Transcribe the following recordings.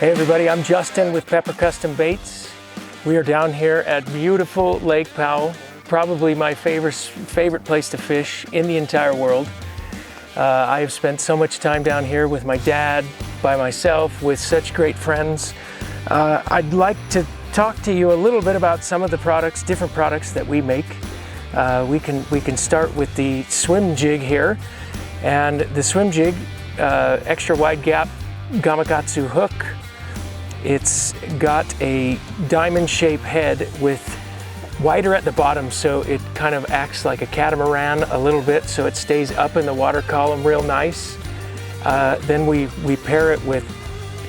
Hey everybody, I'm Justin with Pepper Custom Baits. We are down here at beautiful Lake Powell, probably my favorite place to fish in the entire world. I have spent so much time down here with my dad, by myself, with such great friends. I'd like to talk to you a little bit about some of the products, different products that we make. We can start with the swim jig here. And the swim jig, extra wide gap Gamakatsu hook. It's got a diamond shaped head with wider at the bottom, so it kind of acts like a catamaran a little bit, so it stays up in the water column real nice. Then we pair it with,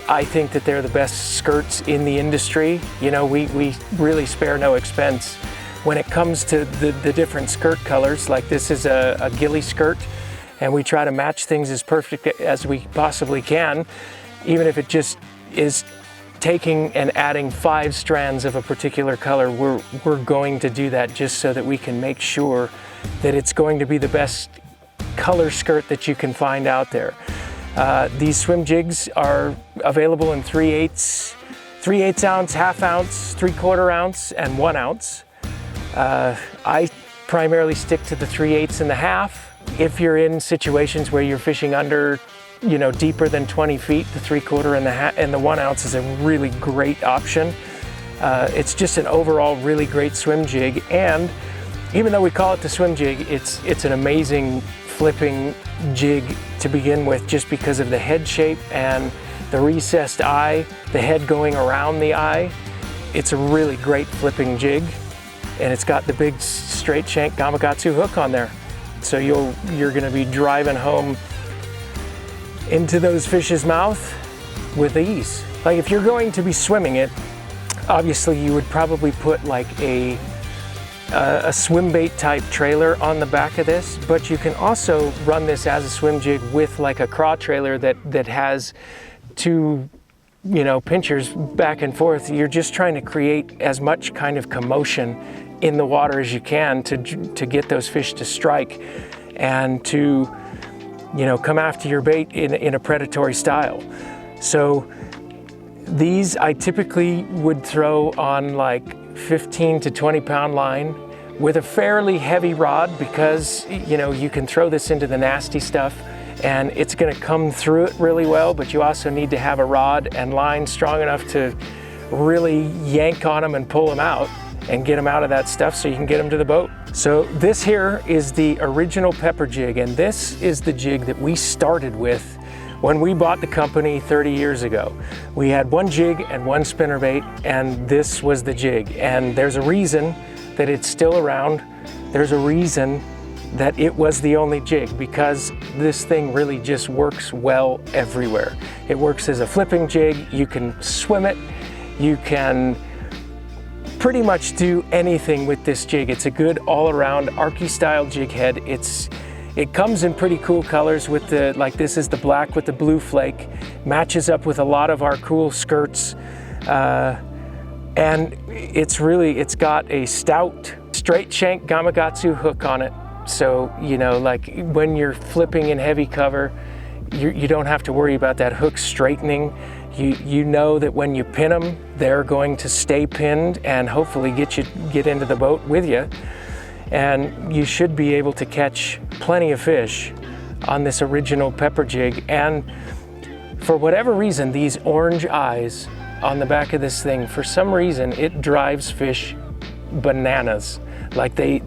I think that they're the best skirts in the industry. You know, we really spare no expense when it comes to the different skirt colors. Like this is a ghillie skirt, and we try to match things as perfect as we possibly can, even if it just is taking and adding 5 strands of a particular color. We're going to do that just so that we can make sure that it's going to be the best color skirt that you can find out there. These swim jigs are available in 3/8 ounce, ½ ounce, 3/4 ounce, and 1 ounce. I primarily stick to the 3/8 and the half. If you're in situations where you're fishing under, you know, deeper than 20 feet, the 3/4 and the 1 ounce is a really great option. It's just an overall really great swim jig, and even though we call it the swim jig, it's an amazing flipping jig to begin with, just because of the head shape and the recessed eye, the head going around the eye. It's a really great flipping jig, and it's got the big straight shank Gamakatsu hook on there. So you're gonna be driving home into those fish's mouth with ease. Like if you're going to be swimming it, obviously you would probably put like a swim bait type trailer on the back of this, but you can also run this as a swim jig with like a craw trailer that has 2, you know, pinchers back and forth. You're just trying to create as much kind of commotion in the water as you can to get those fish to strike and to, you know, come after your bait in a predatory style. So these I typically would throw on like 15 to 20 pound line with a fairly heavy rod, because, you know, you can throw this into the nasty stuff and it's gonna come through it really well, but you also need to have a rod and line strong enough to really yank on them and pull them out and get them out of that stuff so you can get them to the boat. So this here is the original Pepper jig, and this is the jig that we started with when we bought the company 30 years ago. We had 1 jig and 1 spinnerbait, and this was the jig. And there's a reason that it's still around. There's a reason that it was the only jig, because this thing really just works well everywhere. It works as a flipping jig. You can swim it. You can pretty much do anything with this jig. It's a good all-around Arky style jig head. It comes in pretty cool colors with the, like this is the black with the blue flake, matches up with a lot of our cool skirts, and it's got a stout straight shank Gamakatsu hook on it. So, you know, like when you're flipping in heavy cover, you don't have to worry about that hook straightening. You know that when you pin them, they're going to stay pinned and hopefully get into the boat with you. And you should be able to catch plenty of fish on this original Pepper jig. And for whatever reason, these orange eyes on the back of this thing, for some reason, it drives fish bananas. Like they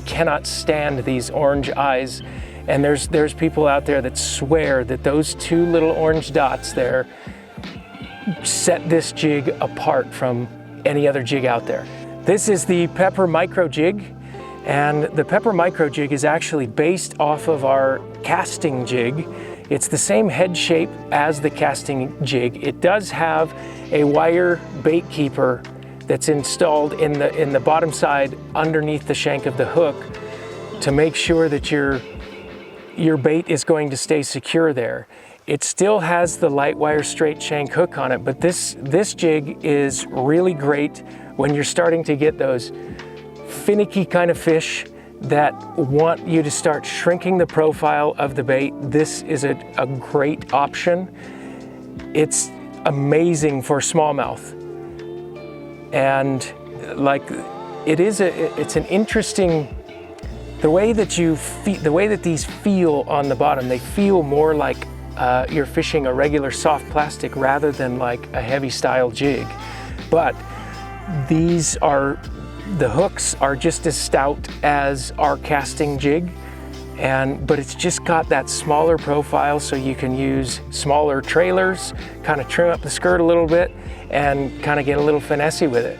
cannot stand these orange eyes. And there's people out there that swear that those 2 little orange dots there set this jig apart from any other jig out there. This is the Pepper Micro Jig, and the Pepper Micro Jig is actually based off of our casting jig. It's the same head shape as the casting jig. It does have a wire bait keeper that's installed in the bottom side underneath the shank of the hook to make sure that your bait is going to stay secure there. It still has the light wire straight shank hook on it, but this jig is really great when you're starting to get those finicky kind of fish that want you to start shrinking the profile of the bait. This is a great option. It's amazing for smallmouth. And like, it's an interesting, the way that these feel on the bottom, they feel more like you're fishing a regular soft plastic rather than like a heavy style jig. But the hooks are just as stout as our casting jig, but it's just got that smaller profile, so you can use smaller trailers, kind of trim up the skirt a little bit, and kind of get a little finessey with it.